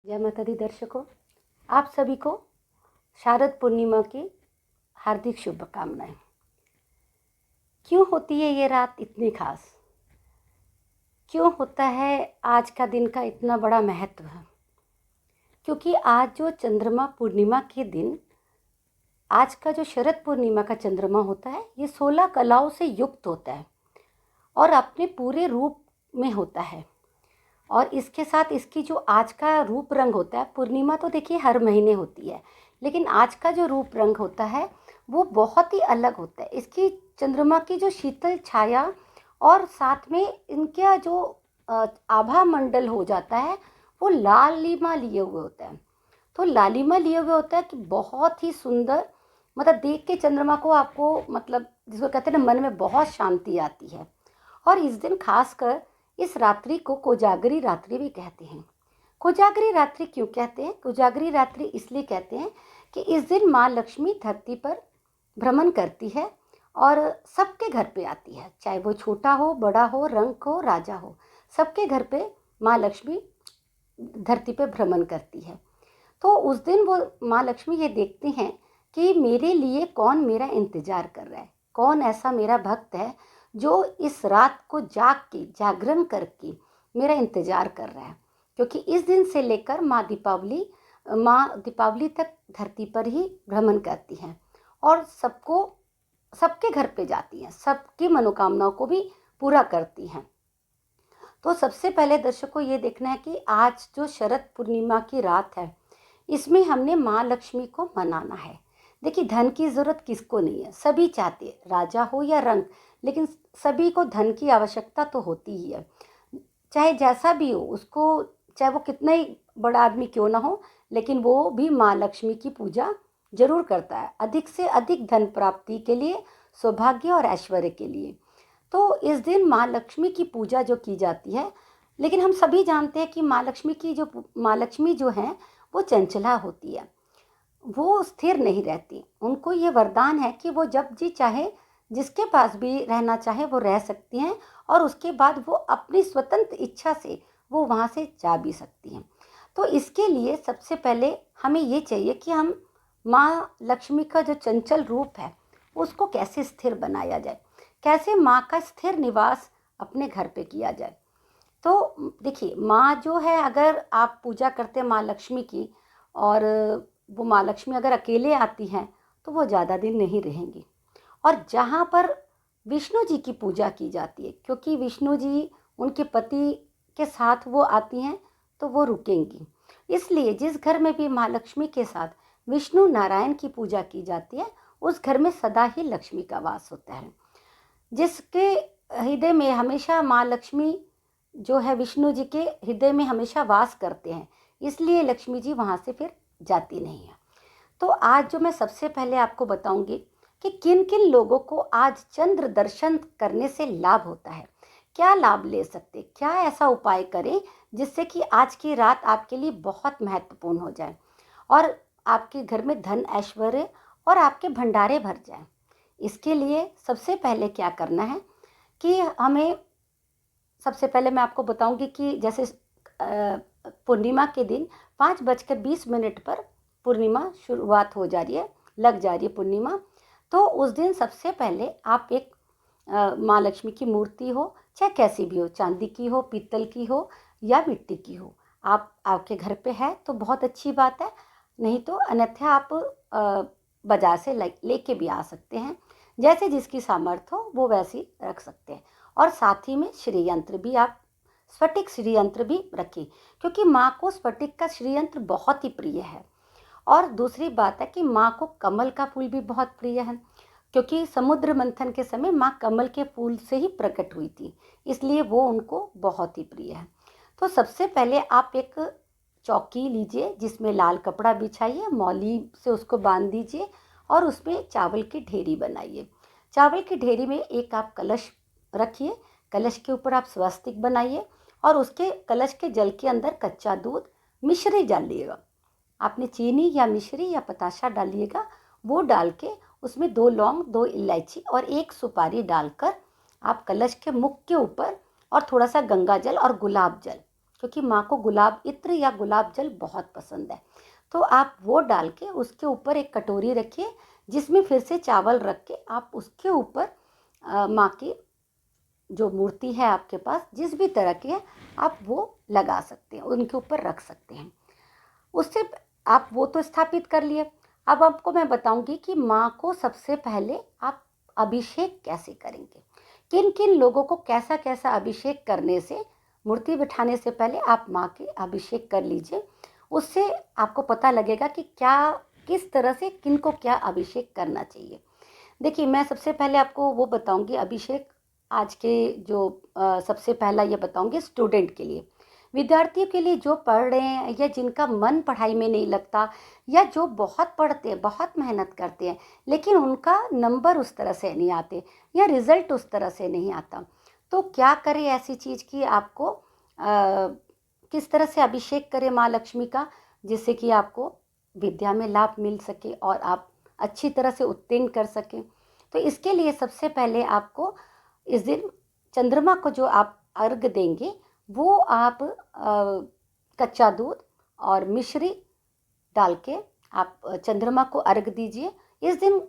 जय माता दी दर्शकों, आप सभी को शारद पूर्णिमा की हार्दिक शुभकामनाएं। क्यों होती है ये रात इतनी खास? क्यों होता है आज का दिन का इतना बड़ा महत्व? क्योंकि आज जो चंद्रमा पूर्णिमा के दिन, आज का जो शरद पूर्णिमा का चंद्रमा होता है, ये 16 कलाओं से युक्त होता है और अपने पूरे रूप में होता है। और इसके साथ इसकी जो आज का रूप रंग होता है, पूर्णिमा तो देखिए हर महीने होती है, लेकिन आज का जो रूप रंग होता है वो बहुत ही अलग होता है। इसकी चंद्रमा की जो शीतल छाया और साथ में इनका जो आभा मंडल हो जाता है वो लालिमा लिए हुए होता है। तो लालिमा लिए हुए होता है कि बहुत ही सुंदर, मतलब देख के चंद्रमा को आपको, मतलब जिसको कहते हैं ना, मन में बहुत शांति आती है। और इस दिन खासकर इस रात्रि को कोजागरी रात्रि भी कहते हैं। कोजागरी रात्रि क्यों कहते हैं? कोजागरी रात्रि इसलिए कहते हैं कि इस दिन माँ लक्ष्मी धरती पर भ्रमण करती है और सबके घर पे आती है, चाहे वो छोटा हो, बड़ा हो, रंक हो, राजा हो, सबके घर पे माँ लक्ष्मी धरती पे भ्रमण करती है। तो उस दिन वो माँ लक्ष्मी ये देखती हैं कि मेरे लिए कौन मेरा इंतज़ार कर रहा है, कौन ऐसा मेरा भक्त है जो इस रात को जागरण करके मेरा इंतज़ार कर रहा है। क्योंकि इस दिन से लेकर माँ दीपावली तक धरती पर ही भ्रमण करती हैं और सबके घर पे जाती हैं, सबकी मनोकामनाओं को भी पूरा करती हैं। तो सबसे पहले दर्शकों ये देखना है कि आज जो शरद पूर्णिमा की रात है, इसमें हमने माँ लक्ष्मी को मनाना है। देखिए, धन की ज़रूरत किसको नहीं है, सभी चाहते हैं, राजा हो या रंक, लेकिन सभी को धन की आवश्यकता तो होती ही है। चाहे जैसा भी हो उसको, चाहे वो कितना ही बड़ा आदमी क्यों ना हो, लेकिन वो भी माँ लक्ष्मी की पूजा जरूर करता है, अधिक से अधिक धन प्राप्ति के लिए, सौभाग्य और ऐश्वर्य के लिए। तो इस दिन माँ लक्ष्मी की पूजा जो की जाती है, लेकिन हम सभी जानते हैं कि माँ लक्ष्मी जो हैं वो चंचला होती है, वो स्थिर नहीं रहती। उनको ये वरदान है कि वो जब जी चाहे, जिसके पास भी रहना चाहे वो रह सकती हैं और उसके बाद वो अपनी स्वतंत्र इच्छा से वो वहाँ से जा भी सकती हैं। तो इसके लिए सबसे पहले हमें ये चाहिए कि हम माँ लक्ष्मी का जो चंचल रूप है उसको कैसे स्थिर बनाया जाए, कैसे माँ का स्थिर निवास अपने घर पे किया जाए। तो देखिए, माँ जो है, अगर आप पूजा करते हैं माँ लक्ष्मी की, और वो माँ लक्ष्मी अगर अकेले आती हैं तो वो ज़्यादा दिन नहीं रहेंगी। और जहाँ पर विष्णु जी की पूजा की जाती है, क्योंकि विष्णु जी उनके पति के साथ वो आती हैं, तो वो रुकेंगी। इसलिए जिस घर में भी माँ लक्ष्मी के साथ विष्णु नारायण की पूजा की जाती है, उस घर में सदा ही लक्ष्मी का वास होता है। जिसके हृदय में हमेशा माँ लक्ष्मी जो है, विष्णु जी के हृदय में हमेशा वास करते हैं, इसलिए लक्ष्मी जी वहाँ से फिर जाती नहीं है। तो आज जो मैं सबसे पहले आपको बताऊंगी कि किन किन लोगों को आज चंद्र दर्शन करने से लाभ होता है, क्या लाभ ले सकते, क्या ऐसा उपाय करें जिससे कि आज की रात आपके लिए बहुत महत्वपूर्ण हो जाए और आपके घर में धन ऐश्वर्य और आपके भंडारे भर जाएं। इसके लिए सबसे पहले क्या करना है कि हमें, सबसे पहले मैं आपको बताऊंगी कि जैसे पूर्णिमा के दिन 5:20 पर पूर्णिमा शुरुआत हो जा रही है, लग जा रही है पूर्णिमा। तो उस दिन सबसे पहले आप एक माँ लक्ष्मी की मूर्ति हो, चाहे कैसी भी हो, चांदी की हो, पीतल की हो या मिट्टी की हो, आप आपके घर पे है तो बहुत अच्छी बात है, नहीं तो अन्यथा आप बाजार से लेके भी आ सकते हैं। जैसे जिसकी सामर्थ्य हो वो वैसी रख सकते हैं। और साथ ही में श्री यंत्र भी, आप स्फटिक श्री यंत्र भी रखें, क्योंकि माँ को स्फटिक का श्री यंत्र बहुत ही प्रिय है। और दूसरी बात है कि माँ को कमल का फूल भी बहुत प्रिय है, क्योंकि समुद्र मंथन के समय माँ कमल के फूल से ही प्रकट हुई थी, इसलिए वो उनको बहुत ही प्रिय है। तो सबसे पहले आप एक चौकी लीजिए, जिसमें लाल कपड़ा बिछाइए, मौली से उसको बांध दीजिए और उसमें चावल की ढेरी बनाइए। चावल की ढेरी में एक आप कलश रखिए, कलश के ऊपर आप स्वस्तिक बनाइए और उसके कलश के जल के अंदर कच्चा दूध, मिश्री डालिएगा। आपने चीनी या मिश्री या पताशा डालिएगा, वो डाल के उसमें 2 लौंग, 2 इलायची और 1 सुपारी डालकर आप कलश के मुख के ऊपर, और थोड़ा सा गंगा जल और गुलाब जल क्योंकि माँ को गुलाब इत्र या गुलाब जल बहुत पसंद है। तो आप वो डाल के उसके ऊपर एक कटोरी रखिए, जिसमें फिर से चावल रख के आप उसके ऊपर माँ की जो मूर्ति है आपके पास जिस भी तरह की है, आप वो लगा सकते हैं, उनके ऊपर रख सकते हैं। उससे आप वो तो स्थापित कर लिए। अब आपको मैं बताऊंगी कि माँ को सबसे पहले आप अभिषेक कैसे करेंगे, किन किन लोगों को कैसा कैसा अभिषेक करने से, मूर्ति बिठाने से पहले आप माँ के अभिषेक कर लीजिए। उससे आपको पता लगेगा कि क्या, किस तरह से किन को क्या अभिषेक करना चाहिए। देखिए, मैं सबसे पहले आपको वो बताऊंगी अभिषेक, आज के जो सबसे पहला ये बताऊंगी स्टूडेंट के लिए, विद्यार्थियों के लिए जो पढ़ रहे हैं या जिनका मन पढ़ाई में नहीं लगता, या जो बहुत पढ़ते हैं, बहुत मेहनत करते हैं, लेकिन उनका नंबर उस तरह से नहीं आते या रिज़ल्ट उस तरह से नहीं आता। तो क्या करें ऐसी चीज़ की आपको किस तरह से अभिषेक करें माँ लक्ष्मी का, जिससे कि आपको विद्या में लाभ मिल सके और आप अच्छी तरह से उत्तीर्ण कर सकें। तो इसके लिए सबसे पहले आपको इस दिन चंद्रमा को जो आप अर्घ देंगे, वो आप कच्चा दूध और मिश्री डाल के आप चंद्रमा को अर्घ दीजिए। इस दिन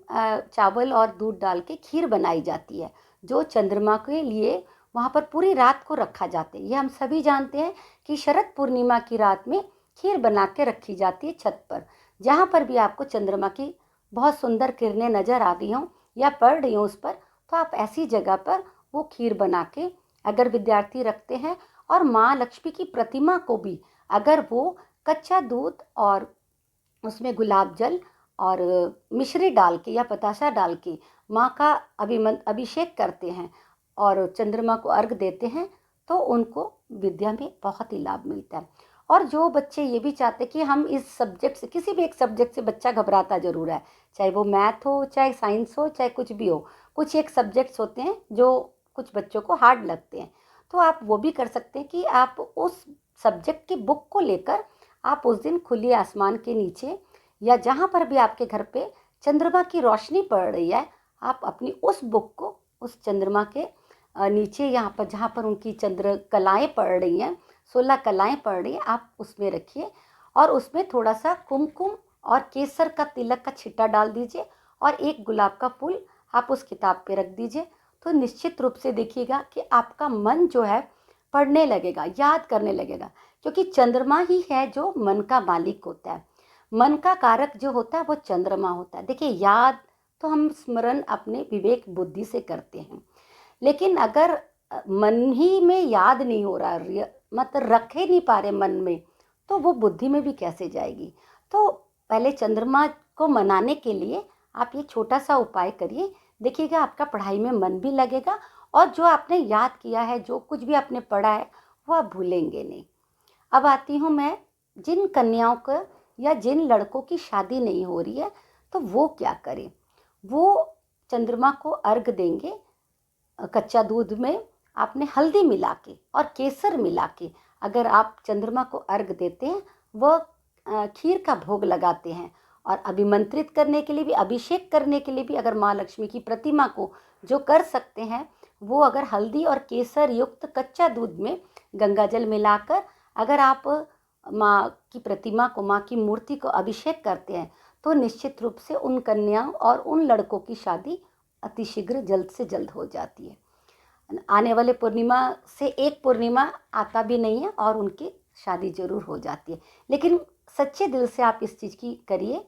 चावल और दूध डाल के खीर बनाई जाती है, जो चंद्रमा के लिए वहाँ पर पूरी रात को रखा जाता है। ये हम सभी जानते हैं कि शरद पूर्णिमा की रात में खीर बना के रखी जाती है छत पर। जहाँ पर भी आपको चंद्रमा की बहुत सुंदर किरणें नज़र आ रही हों या पड़ रही हों उस पर, तो आप ऐसी जगह पर वो खीर बना के अगर विद्यार्थी रखते हैं, और माँ लक्ष्मी की प्रतिमा को भी अगर वो कच्चा दूध और उसमें गुलाब जल और मिश्री डाल के या बताशा डाल के माँ का अभिषेक करते हैं और चंद्रमा को अर्घ देते हैं, तो उनको विद्या में बहुत ही लाभ मिलता है। और जो बच्चे ये भी चाहते कि हम इस सब्जेक्ट से, किसी भी एक सब्जेक्ट से बच्चा घबराता ज़रूर है, चाहे वो मैथ हो, चाहे साइंस हो, चाहे कुछ भी हो, कुछ एक सब्जेक्ट्स होते हैं जो कुछ बच्चों को हार्ड लगते हैं, तो आप वो भी कर सकते हैं कि आप उस सब्जेक्ट की बुक को लेकर आप उस दिन खुले आसमान के नीचे या जहाँ पर भी आपके घर पे चंद्रमा की रोशनी पड़ रही है, आप अपनी उस बुक को उस चंद्रमा के नीचे, यहाँ पर जहाँ पर उनकी चंद्र कलाएँ पड़ रही हैं, 16 कलाएँ पड़ रही हैं, आप उसमें रखिए और उसमें थोड़ा सा कुमकुम और केसर का तिलक का छिट्टा डाल दीजिए और एक गुलाब का फूल आप उस किताब पे रख दीजिए। तो निश्चित रूप से देखिएगा कि आपका मन जो है पढ़ने लगेगा, याद करने लगेगा, क्योंकि चंद्रमा ही है जो मन का मालिक होता है। मन का कारक जो होता है वो चंद्रमा होता है। देखिए, याद तो हम स्मरण अपने विवेक बुद्धि से करते हैं, लेकिन अगर मन ही में याद नहीं हो रहा, मतलब रख ही नहीं पा रहे मन में, तो वो बुद्धि में भी कैसे जाएगी। तो पहले चंद्रमा को मनाने के लिए आप ये छोटा सा उपाय करिए, देखिएगा आपका पढ़ाई में मन भी लगेगा और जो आपने याद किया है, जो कुछ भी आपने पढ़ा है, वो आप भूलेंगे नहीं। अब आती हूँ मैं, जिन कन्याओं को या जिन लड़कों की शादी नहीं हो रही है, तो वो क्या करें। वो चंद्रमा को अर्घ देंगे, कच्चा दूध में आपने हल्दी मिला के और केसर मिला के अगर आप चंद्रमा को अर्घ देते हैं, वह खीर का भोग लगाते हैं, और अभिमंत्रित करने के लिए भी, अभिषेक करने के लिए भी अगर माँ लक्ष्मी की प्रतिमा को जो कर सकते हैं, वो अगर हल्दी और केसर युक्त कच्चा दूध में गंगा जल मिलाकर अगर आप माँ की प्रतिमा को, माँ की मूर्ति को अभिषेक करते हैं, तो निश्चित रूप से उन कन्याओं और उन लड़कों की शादी अतिशीघ्र जल्द से जल्द हो जाती है। आने वाले पूर्णिमा से एक पूर्णिमा आता भी नहीं है और उनकी शादी जरूर हो जाती है। लेकिन सच्चे दिल से आप इस चीज़ की करिए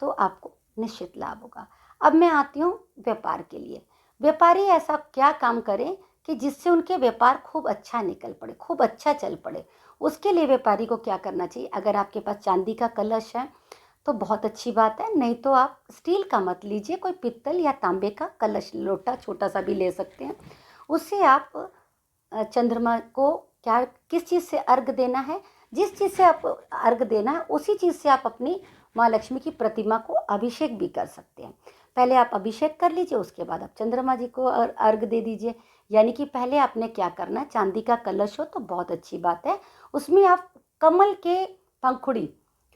तो आपको निश्चित लाभ होगा। अब मैं आती हूँ व्यापार के लिए। व्यापारी ऐसा क्या काम करें कि जिससे उनके व्यापार खूब अच्छा निकल पड़े, खूब अच्छा चल पड़े। उसके लिए व्यापारी को क्या करना चाहिए। अगर आपके पास चांदी का कलश है तो बहुत अच्छी बात है, नहीं तो आप स्टील का मत लीजिए, कोई पित्तल या तांबे का कलश, लोटा छोटा सा भी ले सकते हैं। उससे आप चंद्रमा को क्या, किस चीज़ से अर्घ देना है, जिस चीज़ से आप अर्घ देना है उसी चीज़ से आप अपनी माँ लक्ष्मी की प्रतिमा को अभिषेक भी कर सकते हैं। पहले आप अभिषेक कर लीजिए, उसके बाद आप चंद्रमा जी को अर्घ दे दीजिए। यानी कि पहले आपने क्या करना है, चांदी का कलश हो तो बहुत अच्छी बात है, उसमें आप कमल के पंखुड़ी,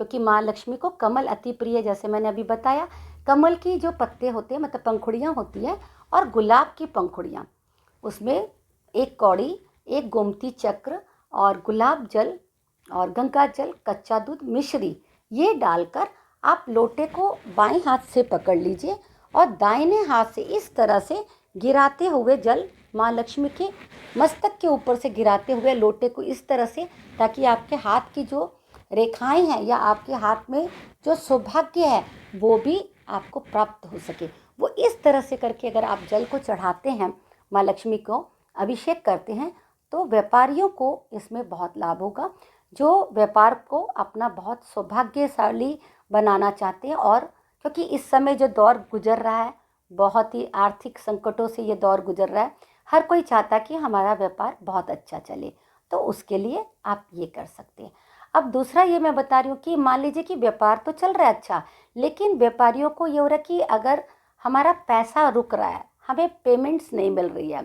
क्योंकि माँ लक्ष्मी को कमल अति प्रिय है, जैसे मैंने अभी बताया, कमल की जो पत्ते होते हैं, मतलब पंखुड़ियाँ होती हैं, और गुलाब की पंखुड़ियाँ, उसमें एक कौड़ी, एक गोमती चक्र और गुलाब जल और गंगा जल, कच्चा दूध, मिश्री, ये डालकर आप लोटे को बाएं हाथ से पकड़ लीजिए और दाहिने हाथ से इस तरह से गिराते हुए जल माँ लक्ष्मी के मस्तक के ऊपर से गिराते हुए लोटे को इस तरह से, ताकि आपके हाथ की जो रेखाएं हैं या आपके हाथ में जो सौभाग्य है वो भी आपको प्राप्त हो सके, वो इस तरह से करके अगर आप जल को चढ़ाते हैं, माँ लक्ष्मी को अभिषेक करते हैं, तो व्यापारियों को इसमें बहुत लाभ होगा। जो व्यापार को अपना बहुत सौभाग्यशाली बनाना चाहते हैं, और क्योंकि इस समय जो दौर गुजर रहा है, बहुत ही आर्थिक संकटों से ये दौर गुजर रहा है, हर कोई चाहता है कि हमारा व्यापार बहुत अच्छा चले, तो उसके लिए आप ये कर सकते हैं। अब दूसरा ये मैं बता रही हूँ कि मान लीजिए कि व्यापार तो चल रहा है अच्छा, लेकिन व्यापारियों को ये हो रहा है कि अगर हमारा पैसा रुक रहा है, हमें पेमेंट्स नहीं मिल रही है,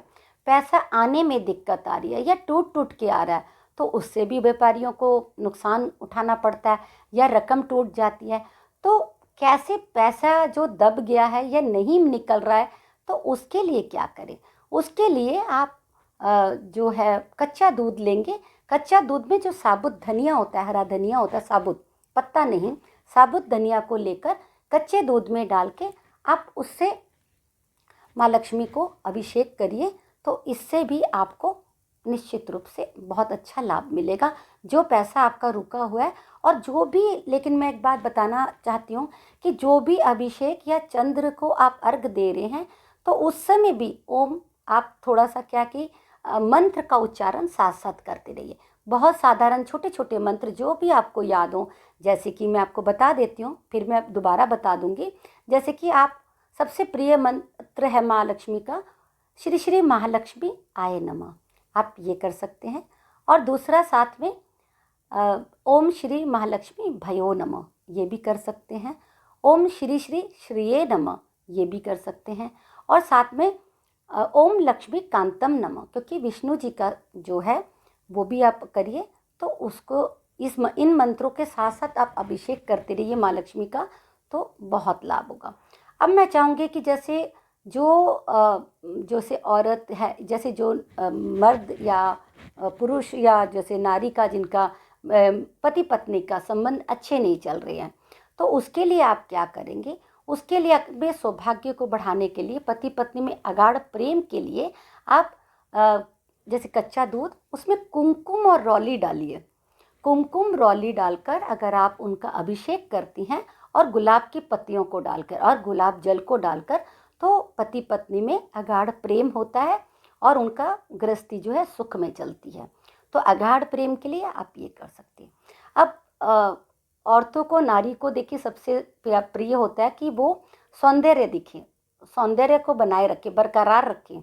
पैसा आने में दिक्कत आ रही है या टूट टूट के आ रहा है, तो उससे भी व्यापारियों को नुकसान उठाना पड़ता है या रकम टूट जाती है। तो कैसे पैसा जो दब गया है या नहीं निकल रहा है, तो उसके लिए क्या करें? उसके लिए आप जो है कच्चा दूध लेंगे। कच्चा दूध में जो साबुत धनिया होता है, हरा धनिया होता है, साबुत पत्ता नहीं, साबुत धनिया को लेकर कच्चे दूध में डाल के आप उससे माँ लक्ष्मी को अभिषेक करिए, तो इससे भी आपको निश्चित रूप से बहुत अच्छा लाभ मिलेगा। जो पैसा आपका रुका हुआ है, और जो भी, लेकिन मैं एक बात बताना चाहती हूँ कि जो भी अभिषेक या चंद्र को आप अर्घ दे रहे हैं, तो उस समय भी ओम आप थोड़ा सा क्या कि मंत्र का उच्चारण साथ साथ करते रहिए। बहुत साधारण छोटे छोटे मंत्र जो भी आपको याद हो, जैसे कि मैं आपको बता देती हूँ, फिर मैं दोबारा बता दूँगी। जैसे कि आप सबसे प्रिय मंत्र है माँ लक्ष्मी का, श्री श्री महालक्ष्मी आय नमः, आप ये कर सकते हैं। और दूसरा साथ में ओम श्री महालक्ष्मी भयो नमः, ये भी कर सकते हैं। ओम श्री श्री श्रीये नमः, ये भी कर सकते हैं। और साथ में ओम लक्ष्मी कांतम नमः, क्योंकि विष्णु जी का जो है वो भी आप करिए, तो उसको इन मंत्रों के साथ साथ आप अभिषेक करते रहिए माँ लक्ष्मी का, तो बहुत लाभ होगा। अब मैं चाहूँगी कि जैसे जैसे औरत है, जैसे जो मर्द या पुरुष या जैसे नारी का जिनका पति पत्नी का संबंध अच्छे नहीं चल रहे हैं, तो उसके लिए आप क्या करेंगे? उसके लिए अपने सौभाग्य को बढ़ाने के लिए, पति पत्नी में अगाढ़ प्रेम के लिए आप जैसे कच्चा दूध, उसमें कुमकुम और रौली डालिए। कुमकुम रौली डालकर अगर आप उनका अभिषेक करती हैं, और गुलाब की पत्तियों को डालकर और गुलाब जल को डालकर, तो पति पत्नी में अगाढ़ प्रेम होता है और उनका गृहस्थी जो है सुख में चलती है। तो अगाढ़ प्रेम के लिए आप ये कर सकते हैं। अब औरतों को, नारी को देखिए सबसे प्रिय होता है कि वो सौंदर्य दिखें, सौंदर्य को बनाए रखें, बरकरार रखें।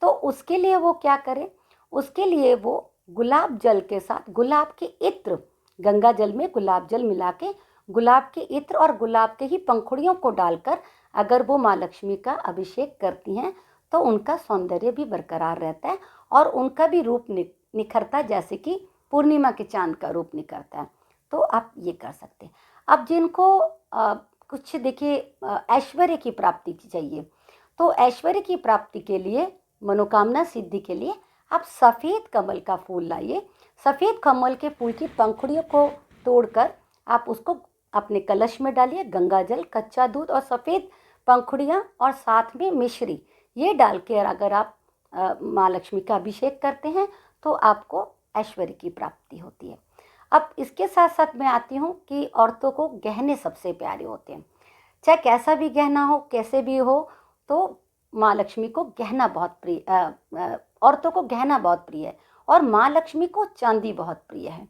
तो उसके लिए वो क्या करें? उसके लिए वो गुलाब जल के साथ गुलाब के इत्र, गंगा जल में गुलाब जल मिला के गुलाब के इत्र और गुलाब के ही पंखुड़ियों को डालकर अगर वो माँ लक्ष्मी का अभिषेक करती हैं, तो उनका सौंदर्य भी बरकरार रहता है और उनका भी रूप निखरता है, जैसे कि पूर्णिमा के चांद का रूप निखरता है। तो आप ये कर सकते हैं। अब जिनको कुछ देखिए ऐश्वर्य की प्राप्ति चाहिए, तो ऐश्वर्य की प्राप्ति के लिए, मनोकामना सिद्धि के लिए आप सफ़ेद कमल का फूल लाइए। सफ़ेद कमल के फूल की पंखुड़ियों को तोड़कर आप उसको अपने कलश में डालिए। गंगा जल, कच्चा दूध और सफ़ेद पंखुड़ियाँ और साथ में मिश्री, ये डाल के अगर आप माँ लक्ष्मी का अभिषेक करते हैं, तो आपको ऐश्वर्य की प्राप्ति होती है। अब इसके साथ साथ मैं आती हूँ कि औरतों को गहने सबसे प्यारे होते हैं। चाहे कैसा भी गहना हो, कैसे भी हो, तो माँ लक्ष्मी को गहना बहुत प्रिय, औरतों को गहना बहुत प्रिय है, और माँ लक्ष्मी को चांदी बहुत प्रिय है।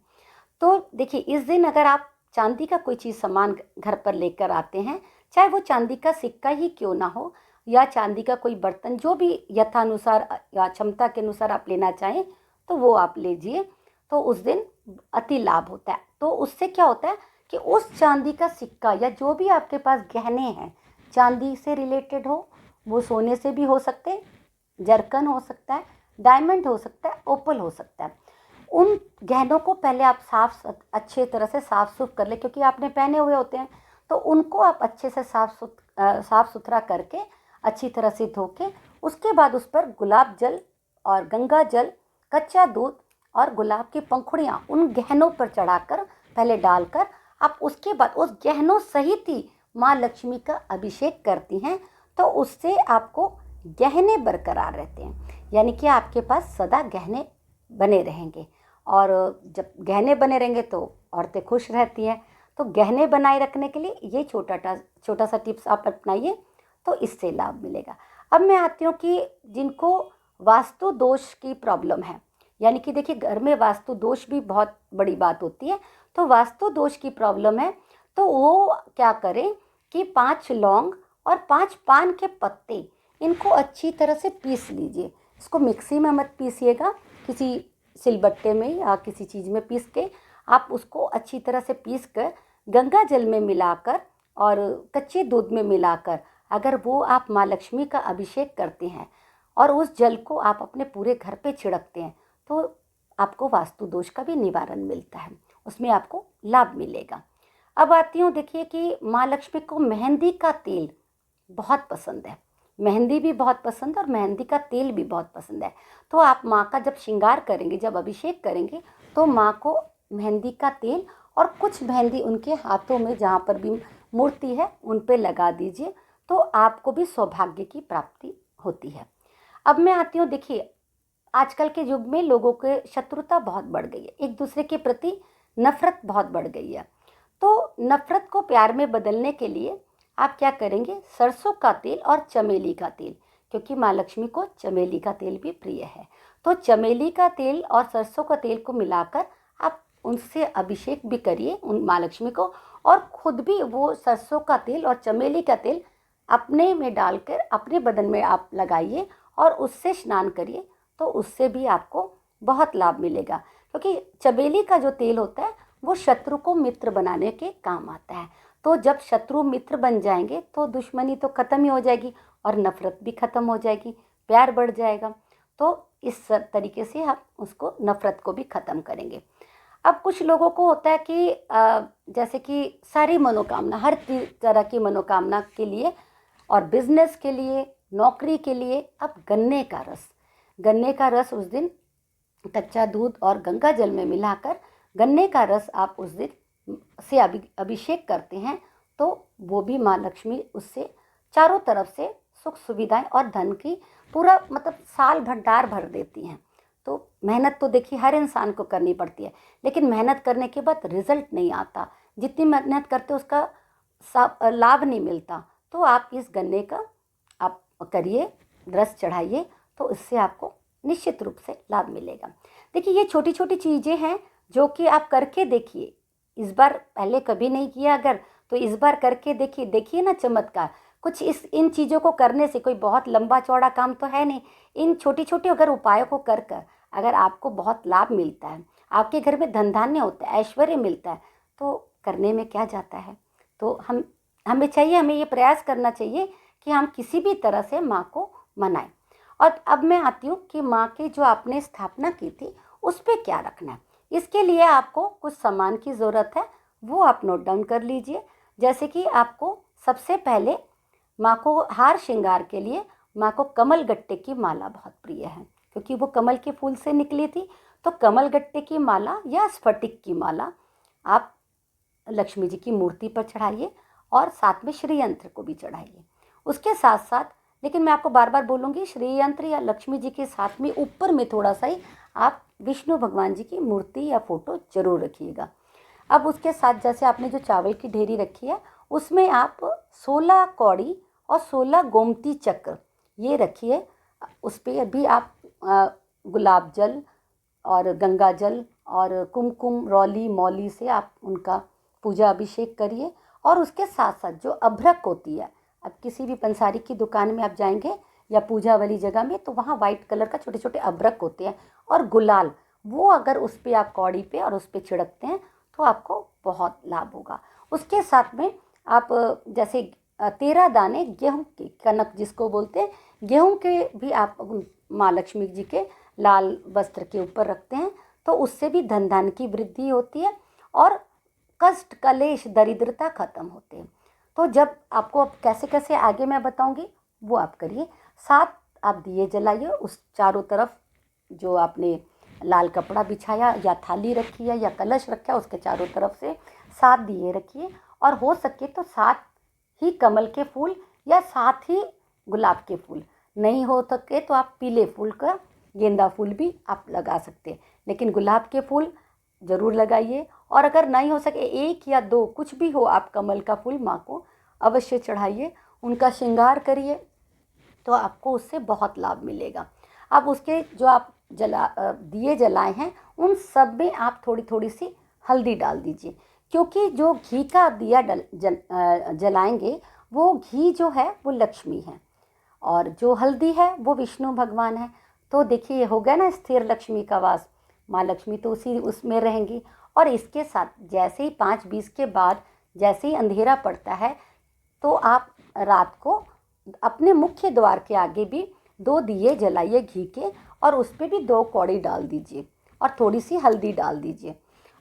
तो देखिए, इस दिन अगर आप चांदी का कोई चीज़ सामान घर पर लेकर आते हैं, चाहे वो चांदी का सिक्का ही क्यों ना हो, या चांदी का कोई बर्तन, जो भी यथानुसार या क्षमता के अनुसार आप लेना चाहें, तो वो आप लीजिए। तो उस दिन अति लाभ होता है। तो उससे क्या होता है कि उस चांदी का सिक्का या जो भी आपके पास गहने हैं चांदी से रिलेटेड हो, वो सोने से भी हो सकते हैं, जरकन हो सकता है, डायमंड हो सकता है, ओपल हो सकता है। उन गहनों को पहले आप अच्छे तरह से साफ़ सुफ कर ले, क्योंकि आपने पहने हुए होते हैं, तो उनको आप अच्छे से साफ़ सुथरा करके अच्छी तरह से धो के, उसके बाद उस पर गुलाब जल और गंगा जल, कच्चा दूध और गुलाब की पंखुड़ियाँ उन गहनों पर चढ़ाकर पहले डालकर आप उसके बाद उस गहनों सहित ही माँ लक्ष्मी का अभिषेक करती हैं, तो उससे आपको गहने बरकरार रहते हैं, यानी कि आपके पास सदा गहने बने रहेंगे। और जब गहने बने रहेंगे तो औरतें खुश रहती हैं। तो गहने बनाए रखने के लिए ये छोटा सा टिप्स आप अपनाइए, तो इससे लाभ मिलेगा। अब मैं आती हूँ कि जिनको वास्तु दोष की प्रॉब्लम है, यानी कि देखिए घर में वास्तु दोष भी बहुत बड़ी बात होती है। तो वास्तु दोष की प्रॉब्लम है तो वो क्या करें कि 5 लौंग और 5 पान के पत्ते, इनको अच्छी तरह से पीस लीजिए। इसको मिक्सी में मत पीसिएगा, किसी सिलबट्टे में या किसी चीज़ में पीस के आप उसको अच्छी तरह से पीस कर गंगा जल में मिलाकर और कच्चे दूध में मिलाकर अगर वो आप माँ लक्ष्मी का अभिषेक करते हैं और उस जल को आप अपने पूरे घर पे छिड़कते हैं, तो आपको वास्तु दोष का भी निवारण मिलता है, उसमें आपको लाभ मिलेगा। अब आती हूँ, देखिए कि माँ लक्ष्मी को मेहंदी का तेल बहुत पसंद है, मेहंदी भी बहुत पसंद और मेहंदी का तेल भी बहुत पसंद है। तो आप माँ का जब श्रृंगार करेंगे, जब अभिषेक करेंगे, तो माँ को मेहंदी का तेल और कुछ मेहंदी उनके हाथों में जहाँ पर भी मूर्ति है उन पे लगा दीजिए, तो आपको भी सौभाग्य की प्राप्ति होती है। अब मैं आती हूँ, देखिए आजकल के युग में लोगों के शत्रुता बहुत बढ़ गई है, एक दूसरे के प्रति नफरत बहुत बढ़ गई है। तो नफरत को प्यार में बदलने के लिए आप क्या करेंगे, सरसों का तेल और चमेली का तेल, क्योंकि माँ लक्ष्मी को चमेली का तेल भी प्रिय है, तो चमेली का तेल और सरसों का तेल को मिलाकर आप उनसे अभिषेक भी करिए उन माँ लक्ष्मी को, और खुद भी वो सरसों का तेल और चमेली का तेल अपने में डालकर अपने बदन में आप लगाइए और उससे स्नान करिए, तो उससे भी आपको बहुत लाभ मिलेगा। क्योंकि चमेली का जो तेल होता है वो शत्रु को मित्र बनाने के काम आता है। तो जब शत्रु मित्र बन जाएंगे तो दुश्मनी तो ख़त्म ही हो जाएगी और नफ़रत भी ख़त्म हो जाएगी, प्यार बढ़ जाएगा। तो इस तरीके से हम उसको नफ़रत को भी ख़त्म करेंगे। अब कुछ लोगों को होता है कि जैसे कि सारी मनोकामना, हर तरह की मनोकामना के लिए और बिजनेस के लिए, नौकरी के लिए, अब गन्ने का रस उस दिन कच्चा दूध और गंगा जल में मिलाकर गन्ने का रस आप उस दिन से अभिषेक करते हैं, तो वो भी माँ लक्ष्मी उससे चारों तरफ से सुख सुविधाएं और धन की पूरा मतलब साल भंडार भर देती हैं। तो मेहनत तो देखिए हर इंसान को करनी पड़ती है, लेकिन मेहनत करने के बाद रिजल्ट नहीं आता, जितनी मेहनत करते उसका लाभ नहीं मिलता। तो आप इस गन्ने का आप करिए, रस चढ़ाइए, तो इससे आपको निश्चित रूप से लाभ मिलेगा। देखिए ये छोटी छोटी चीज़ें हैं जो कि आप करके देखिए, इस बार पहले कभी नहीं किया अगर, तो इस बार करके देखिए ना चमत्कार। कुछ इन चीज़ों को करने से कोई बहुत लंबा चौड़ा काम तो है नहीं। इन छोटी छोटी अगर उपायों को कर अगर आपको बहुत लाभ मिलता है, आपके घर में धन धान्य होता है, ऐश्वर्य मिलता है, तो करने में क्या जाता है। तो हमें ये प्रयास करना चाहिए कि हम किसी भी तरह से माँ को मनाएं। और अब मैं आती हूँ कि माँ की जो आपने स्थापना की थी उस पर क्या रखना है। इसके लिए आपको कुछ सामान की ज़रूरत है, वो आप नोट डाउन कर लीजिए। जैसे कि आपको सबसे पहले माँ को हार श्रृंगार के लिए माँ को कमल गट्टे की माला बहुत प्रिय है, क्योंकि वो कमल के फूल से निकली थी। तो कमल गट्टे की माला या स्फटिक की माला आप लक्ष्मी जी की मूर्ति पर चढ़ाइए और साथ में श्री यंत्र को भी चढ़ाइए। उसके साथ साथ, लेकिन मैं आपको बार बार बोलूँगी, श्री यंत्र या लक्ष्मी जी के साथ में ऊपर में थोड़ा सा ही आप विष्णु भगवान जी की मूर्ति या फोटो जरूर रखिएगा। अब उसके साथ जैसे आपने जो चावल की ढेरी रखी है उसमें आप 16 कौड़ी और 16 गोमती चक्र ये रखिए। उस पर भी आप गुलाब जल और गंगा जल और कुमकुम रौली मौली से आप उनका पूजा अभिषेक करिए। और उसके साथ साथ जो अभ्रक होती है, अब किसी भी पंसारी की दुकान में आप जाएंगे या पूजा वाली जगह में, तो वहाँ वाइट कलर का छोटे छोटे अभ्रक होते हैं और गुलाल, वो अगर उस पर आप कौड़ी पे और उस पर छिड़कते हैं तो आपको बहुत लाभ होगा। उसके साथ में आप जैसे 13 दाने गेहूं के, कनक जिसको बोलते हैं, गेहूं के भी आप माँ लक्ष्मी जी के लाल वस्त्र के ऊपर रखते हैं, तो उससे भी धन धान की वृद्धि होती है और कष्ट कलेश दरिद्रता खत्म होते हैं। तो जब आपको अब कैसे कैसे आगे मैं बताऊंगी वो आप करिए। साथ आप दिए जलाइए उस चारों तरफ जो आपने लाल कपड़ा बिछाया या थाली रखी है या कलश रखा, उसके चारों तरफ से 7 दिए रखिए, और हो सके तो 7 ही कमल के फूल या 7 ही गुलाब के फूल। नहीं हो सके तो आप पीले फूल का गेंदा फूल भी आप लगा सकते हैं, लेकिन गुलाब के फूल ज़रूर लगाइए। और अगर नहीं हो सके 1 या 2 कुछ भी हो, आप कमल का फूल माँ को अवश्य चढ़ाइए, उनका श्रृंगार करिए, तो आपको उससे बहुत लाभ मिलेगा। अब उसके जो आप दिए जलाए हैं उन सब में आप थोड़ी थोड़ी सी हल्दी डाल दीजिए, क्योंकि जो घी का दिया जलाएंगे वो घी जो है वो लक्ष्मी है, और जो हल्दी है वो विष्णु भगवान है। तो देखिए ये हो गया ना स्थिर लक्ष्मी का वास, माँ लक्ष्मी तो उसी उसमें रहेंगी। और इसके साथ जैसे ही 5:20 के बाद जैसे ही अंधेरा पड़ता है, तो आप रात को अपने मुख्य द्वार के आगे भी 2 दिए जलाइए घी के, और उस पर भी 2 कौड़ी डाल दीजिए और थोड़ी सी हल्दी डाल दीजिए।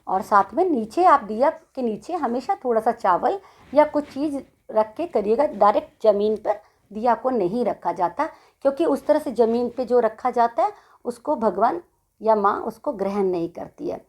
और साथ में नीचे आप दिया के नीचे हमेशा थोड़ा सा चावल या कुछ चीज़ रख के करिएगा। डायरेक्ट ज़मीन पर दिया को नहीं रखा जाता, क्योंकि उस तरह से ज़मीन पे जो रखा जाता है उसको भगवान या माँ उसको ग्रहण नहीं करती है।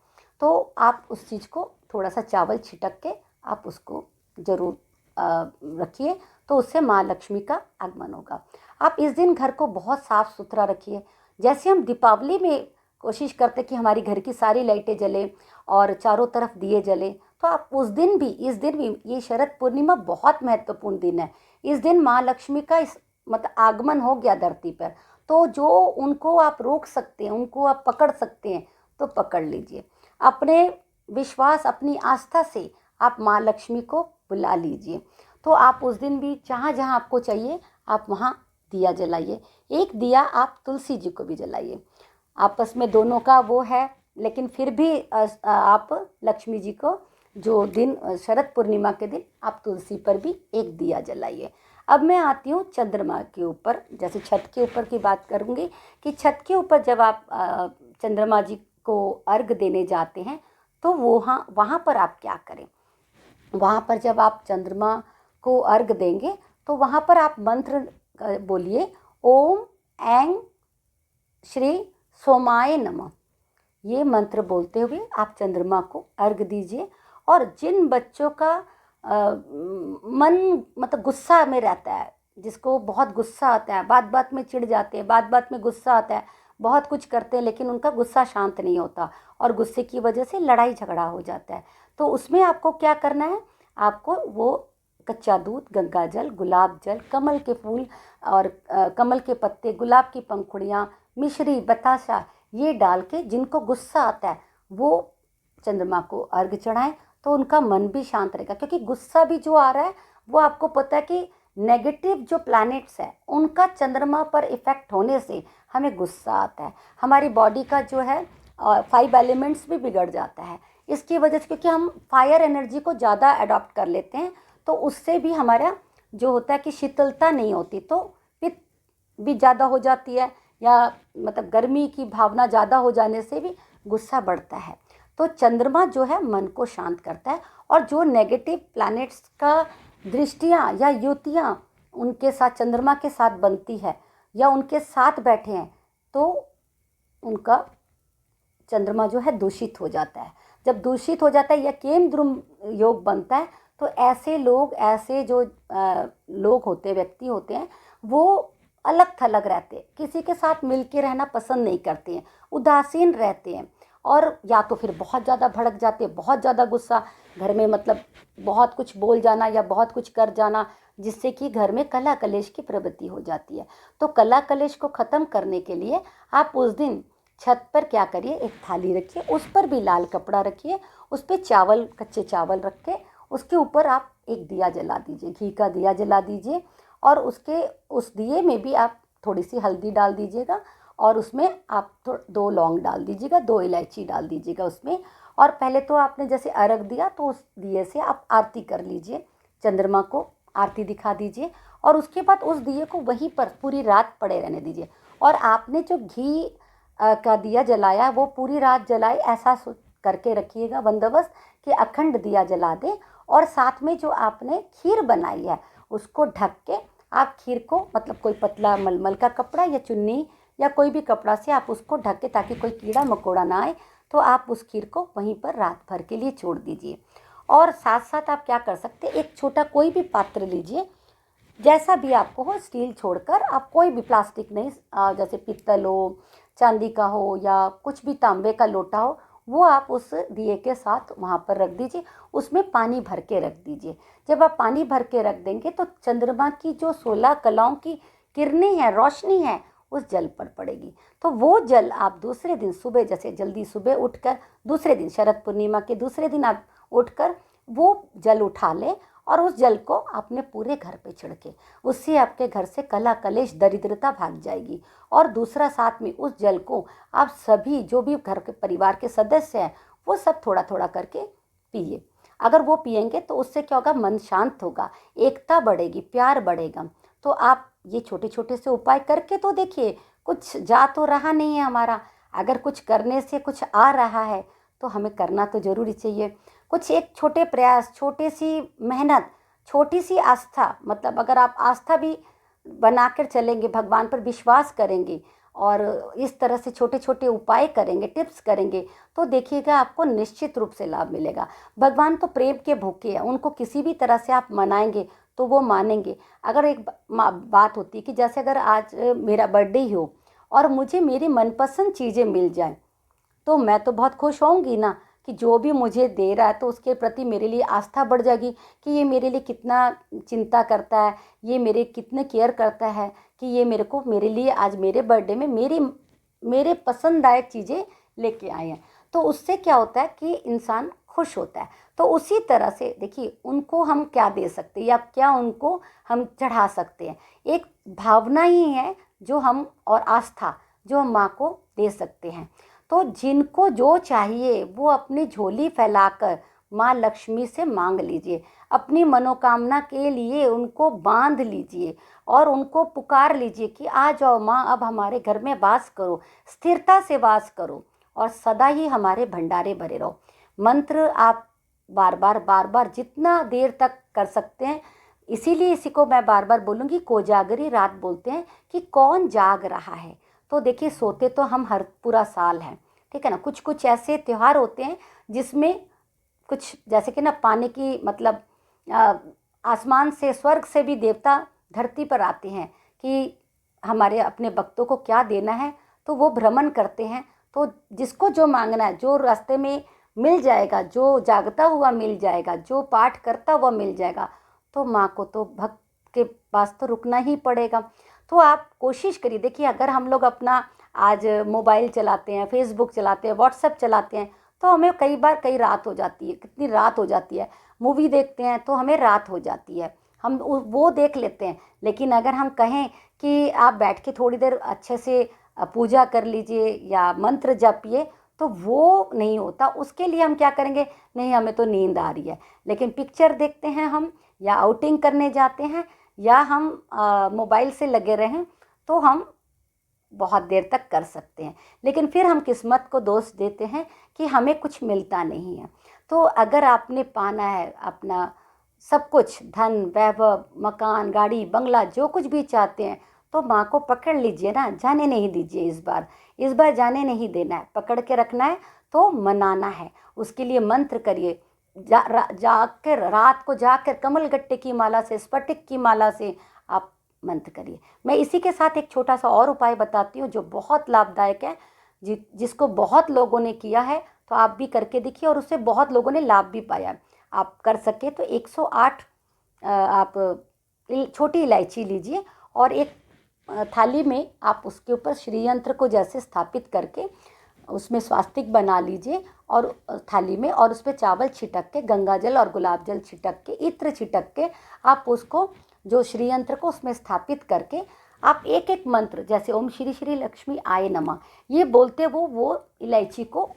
तो आप उस चीज़ को थोड़ा सा चावल छिटक के आप उसको ज़रूर रखिए, तो उससे माँ लक्ष्मी का आगमन होगा। आप इस दिन घर को बहुत साफ़ सुथरा रखिए। जैसे हम दीपावली में कोशिश करते कि हमारी घर की सारी लाइटें जले और चारों तरफ दिए जले, तो आप उस दिन भी, इस दिन भी, ये शरद पूर्णिमा बहुत महत्वपूर्ण दिन है। इस दिन माँ लक्ष्मी का मतलब आगमन हो गया धरती पर, तो जो उनको आप रोक सकते हैं, उनको आप पकड़ सकते हैं, तो पकड़ लीजिए। अपने विश्वास, अपनी आस्था से आप माँ लक्ष्मी को बुला लीजिए। तो आप उस दिन भी जहाँ जहाँ आपको चाहिए आप वहाँ दिया जलाइए। एक दिया आप तुलसी जी को भी जलाइए, आपस में दोनों का वो है, लेकिन फिर भी आप लक्ष्मी जी को जो दिन शरद पूर्णिमा के दिन आप तुलसी पर भी एक दिया जलाइए। अब मैं आती हूँ चंद्रमा के ऊपर। जैसे छत के ऊपर की बात करूँगी कि छत के ऊपर जब आप चंद्रमा जी को अर्घ देने जाते हैं, तो वहाँ पर आप क्या करें। वहाँ पर जब आप चंद्रमा को अर्घ देंगे तो वहाँ पर आप मंत्र बोलिए, ओम ऐं श्री सोमाय नमः। ये मंत्र बोलते हुए आप चंद्रमा को अर्घ दीजिए। और जिन बच्चों का मन मतलब गुस्सा में रहता है, जिसको बहुत गुस्सा आता है, बात बात में चिढ़ जाते हैं, बात बात में गुस्सा आता है, बहुत कुछ करते हैं लेकिन उनका गुस्सा शांत नहीं होता और गुस्से की वजह से लड़ाई झगड़ा हो जाता है, तो उसमें आपको क्या करना है, आपको वो कच्चा दूध, गंगा जल, गुलाब जल, कमल के फूल और कमल के पत्ते, गुलाब की पंखुड़ियाँ, मिश्री, बतासा, ये डाल के जिनको गुस्सा आता है वो चंद्रमा को अर्घ चढ़ाएं, तो उनका मन भी शांत रहेगा। क्योंकि गुस्सा भी जो आ रहा है वो आपको पता है कि नेगेटिव जो प्लैनेट्स है उनका चंद्रमा पर इफ़ेक्ट होने से हमें गुस्सा आता है। हमारी बॉडी का जो है 5 एलिमेंट्स भी बिगड़ जाता है इसकी वजह से, क्योंकि हम फायर एनर्जी को ज़्यादा अडॉप्ट कर लेते हैं, तो उससे भी हमारा जो होता है कि शीतलता नहीं होती, तो पित्त भी ज़्यादा हो जाती है, या मतलब गर्मी की भावना ज़्यादा हो जाने से भी गुस्सा बढ़ता है। तो चंद्रमा जो है मन को शांत करता है, और जो नेगेटिव प्लैनेट्स का दृष्टियाँ या युतियाँ उनके साथ चंद्रमा के साथ बनती है या उनके साथ बैठे हैं, तो उनका चंद्रमा जो है दूषित हो जाता है। जब दूषित हो जाता है या केम द्रुम योग बनता है, तो ऐसे लोग, ऐसे जो लोग होते हैं, व्यक्ति होते हैं, वो अलग थलग रहते हैं, किसी के साथ मिल के रहना पसंद नहीं करते हैं, उदासीन रहते हैं, और या तो फिर बहुत ज़्यादा भड़क जाते हैं, बहुत ज़्यादा गुस्सा, घर में मतलब बहुत कुछ बोल जाना या बहुत कुछ कर जाना, जिससे कि घर में कलह कलेश की प्रवृत्ति हो जाती है। तो कलह कलेश को ख़त्म करने के लिए आप उस दिन छत पर क्या करिए, एक थाली रखिए, उस पर भी लाल कपड़ा रखिए, उस पर चावल, कच्चे चावल रख के उसके ऊपर आप एक दिया जला दीजिए, घी का दिया जला दीजिए, और उस दिए में भी आप थोड़ी सी हल्दी डाल दीजिएगा, और उसमें आप 2 लौंग डाल दीजिएगा, 2 इलायची डाल दीजिएगा उसमें। और पहले तो आपने जैसे अर्घ दिया तो उस दिए से आप आरती कर लीजिए, चंद्रमा को आरती दिखा दीजिए, और उसके बाद उस दिए को वहीं पर पूरी रात पड़े रहने दीजिए। और आपने जो घी का दिया जलाया वो पूरी रात जलाए, ऐसा करके रखिएगा बंदोबस्त कि अखंड दिया जला दें। और साथ में जो आपने खीर बनाई है उसको ढक के आप खीर को, मतलब कोई पतला मलमल का कपड़ा या चुन्नी या कोई भी कपड़ा से आप उसको ढक के, ताकि कोई कीड़ा मकोड़ा ना आए, तो आप उस खीर को वहीं पर रात भर के लिए छोड़ दीजिए। और साथ साथ आप क्या कर सकते हैं, एक छोटा कोई भी पात्र लीजिए, जैसा भी आपको हो, स्टील छोड़कर आप कोई भी, प्लास्टिक नहीं, जैसे पित्तल हो, चांदी का हो, या कुछ भी तांबे का लोटा हो, वो आप उस दिए के साथ वहाँ पर रख दीजिए। उसमें पानी भर के रख दीजिए। जब आप पानी भर के रख देंगे तो चंद्रमा की जो 16 कलाओं की किरणें हैं, रोशनी है, उस जल पर पड़ेगी। तो वो जल आप दूसरे दिन सुबह, जैसे जल्दी सुबह उठकर, दूसरे दिन शरद पूर्णिमा के दूसरे दिन आप उठकर वो जल उठा लें और उस जल को अपने पूरे घर पे छिड़के। उससे आपके घर से कला कलेश दरिद्रता भाग जाएगी। और दूसरा, साथ में उस जल को आप सभी जो भी घर के परिवार के सदस्य हैं, वो सब थोड़ा थोड़ा करके पिए। अगर वो पिएंगे तो उससे क्या होगा, मन शांत होगा, एकता बढ़ेगी, प्यार बढ़ेगा। तो आप ये छोटे छोटे से उपाय करके तो देखिए, कुछ जा तो रहा नहीं है हमारा। अगर कुछ करने से कुछ आ रहा है तो हमें करना तो ज़रूरी चाहिए। कुछ एक छोटे प्रयास, छोटी सी मेहनत, छोटी सी आस्था, मतलब अगर आप आस्था भी बनाकर चलेंगे, भगवान पर विश्वास करेंगे और इस तरह से छोटे छोटे उपाय करेंगे, टिप्स करेंगे, तो देखिएगा आपको निश्चित रूप से लाभ मिलेगा। भगवान तो प्रेम के भूखे हैं, उनको किसी भी तरह से आप मनाएंगे तो वो मानेंगे। अगर एक बात होती है कि जैसे अगर आज मेरा बर्थडे ही हो और मुझे मेरी मनपसंद चीज़ें मिल जाएं, तो मैं तो बहुत खुश होऊंगी ना, कि जो भी मुझे दे रहा है तो उसके प्रति मेरे लिए आस्था बढ़ जाएगी कि ये मेरे लिए कितना चिंता करता है, ये मेरे कितने केयर करता है, कि ये मेरे लिए आज मेरे बर्थडे में मेरे पसंददायक चीज़ें लेके आए हैं। तो उससे क्या होता है कि इंसान खुश होता है। तो उसी तरह से देखिए, उनको हम क्या दे सकते हैं या क्या उनको हम चढ़ा सकते हैं, एक भावना ही है जो हम, और आस्था जो हम माँ को दे सकते हैं। तो जिनको जो चाहिए वो अपनी झोली फैलाकर माँ लक्ष्मी से मांग लीजिए। अपनी मनोकामना के लिए उनको बांध लीजिए और उनको पुकार लीजिए कि आ जाओ माँ, अब हमारे घर में वास करो, स्थिरता से वास करो और सदा ही हमारे भंडारे भरे रहो। मंत्र आप बार बार जितना देर तक कर सकते हैं। इसीलिए इसी को मैं बार बार बोलूँगी, कोजागरी रात बोलते हैं कि कौन जाग रहा है। तो देखिए, सोते तो हम हर पूरा साल हैं, ठीक है ना। कुछ कुछ ऐसे त्यौहार होते हैं जिसमें कुछ, जैसे कि ना, पानी की, मतलब आसमान से, स्वर्ग से भी देवता धरती पर आते हैं कि हमारे अपने भक्तों को क्या देना है, तो वो भ्रमण करते हैं। तो जिसको जो मांगना है, जो रास्ते में मिल जाएगा, जो जागता हुआ मिल जाएगा, जो पाठ करता हुआ मिल जाएगा, तो माँ को तो भक्त के पास तो रुकना ही पड़ेगा। तो आप कोशिश करिए। देखिए, अगर हम लोग अपना आज मोबाइल चलाते हैं, फेसबुक चलाते हैं, व्हाट्सएप चलाते हैं, तो हमें कई बार कई रात हो जाती है, कितनी रात हो जाती है। मूवी देखते हैं तो हमें रात हो जाती है, हम वो देख लेते हैं। लेकिन अगर हम कहें कि आप बैठ के थोड़ी देर अच्छे से पूजा कर लीजिए या मंत्र जपिए, तो वो नहीं होता। उसके लिए हम क्या करेंगे, नहीं हमें तो नींद आ रही है, लेकिन पिक्चर देखते हैं हम, या आउटिंग करने जाते हैं, या हम मोबाइल से लगे रहें, तो हम बहुत देर तक कर सकते हैं। लेकिन फिर हम किस्मत को दोष देते हैं कि हमें कुछ मिलता नहीं है। तो अगर आपने पाना है अपना सब कुछ, धन वैभव, मकान, गाड़ी, बंगला, जो कुछ भी चाहते हैं, तो माँ को पकड़ लीजिए ना, जाने नहीं दीजिए। इस बार जाने नहीं देना है, पकड़ के रखना है, तो मनाना है। उसके लिए मंत्र करिए, जाकर रात को जाकर कमलगट्टे की माला से, स्फटिक की माला से आप मंत्र करिए। मैं इसी के साथ एक छोटा सा और उपाय बताती हूँ जो बहुत लाभदायक है, जिसको बहुत लोगों ने किया है। तो आप भी करके देखिए और उससे बहुत लोगों ने लाभ भी पाया। आप कर सके तो 108 आप छोटी इलायची लीजिए और एक थाली में आप उसके ऊपर श्री यंत्र को जैसे स्थापित करके उसमें स्वास्तिक बना लीजिए और थाली में, और उस पर चावल छिटक के, गंगा जल और गुलाब जल छिटक के, इत्र छिटक के, आप उसको, जो श्री यंत्र को उसमें स्थापित करके, आप एक एक मंत्र, जैसे ओम श्री श्री लक्ष्मी आय नमः, ये बोलते वो इलायची को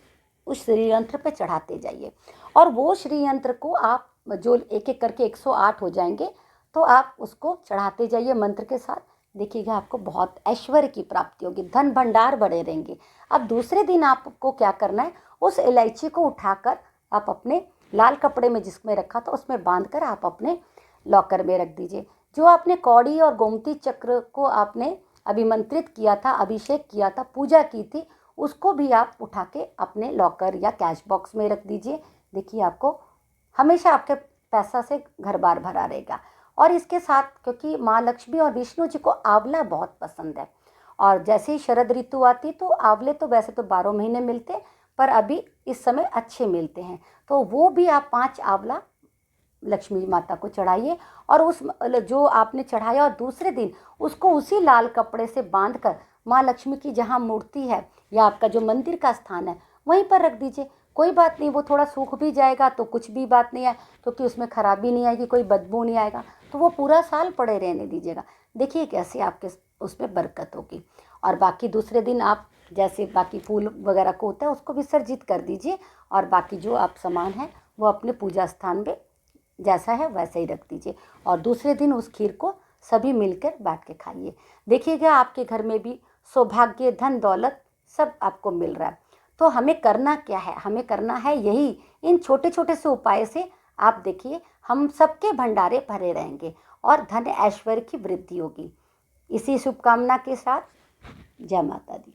उस श्री यंत्र पे चढ़ाते जाइए। और वो श्री यंत्र को आप, जो एक एक करके 108 हो जाएंगे, तो आप उसको चढ़ाते जाइए मंत्र के साथ। देखिएगा आपको बहुत ऐश्वर्य की प्राप्ति होगी, धन भंडार बढ़े रहेंगे। अब दूसरे दिन आपको क्या करना है, उस इलायची को उठाकर आप अपने लाल कपड़े में जिसमें रखा था उसमें बांधकर आप अपने लॉकर में रख दीजिए। जो आपने कौड़ी और गोमती चक्र को आपने अभिमंत्रित किया था, अभिषेक किया था, पूजा की थी, उसको भी आप उठा के अपने लॉकर या कैश बॉक्स में रख दीजिए। देखिए आपको हमेशा आपके पैसा से घर बार भरा रहेगा। और इसके साथ क्योंकि माँ लक्ष्मी और विष्णु जी को आंवला बहुत पसंद है, और जैसे ही शरद ऋतु आती तो आंवले तो वैसे तो 12 महीने मिलते, पर अभी इस समय अच्छे मिलते हैं, तो वो भी आप 5 आंवला लक्ष्मी माता को चढ़ाइए। और उस जो आपने चढ़ाया और दूसरे दिन उसको उसी लाल कपड़े से बांध कर माँ लक्ष्मी की जहाँ मूर्ति है या आपका जो मंदिर का स्थान है वहीं पर रख दीजिए। कोई बात नहीं, वो थोड़ा सूख भी जाएगा तो कुछ भी बात नहीं है, क्योंकि उसमें खराबी नहीं आएगी, कोई बदबू नहीं आएगा, तो वो पूरा साल पड़े रहने दीजिएगा। देखिए कैसे आपके उसमें बरकत होगी। और बाकी दूसरे दिन आप जैसे बाकी फूल वगैरह को होता है उसको विसर्जित कर दीजिए, और बाकी जो आप सामान है वो अपने पूजा स्थान में जैसा है वैसे ही रख दीजिए। और दूसरे दिन उस खीर को सभी मिलकर बैठ के खाइए। देखिएगा आपके घर में भी सौभाग्य, धन दौलत सब आपको मिल रहा है। तो हमें करना क्या है, हमें करना है यही, इन छोटे छोटे से उपाय से आप देखिए हम सबके भंडारे भरे रहेंगे और धन ऐश्वर्य की वृद्धि होगी। इसी शुभकामना के साथ जय माता दी।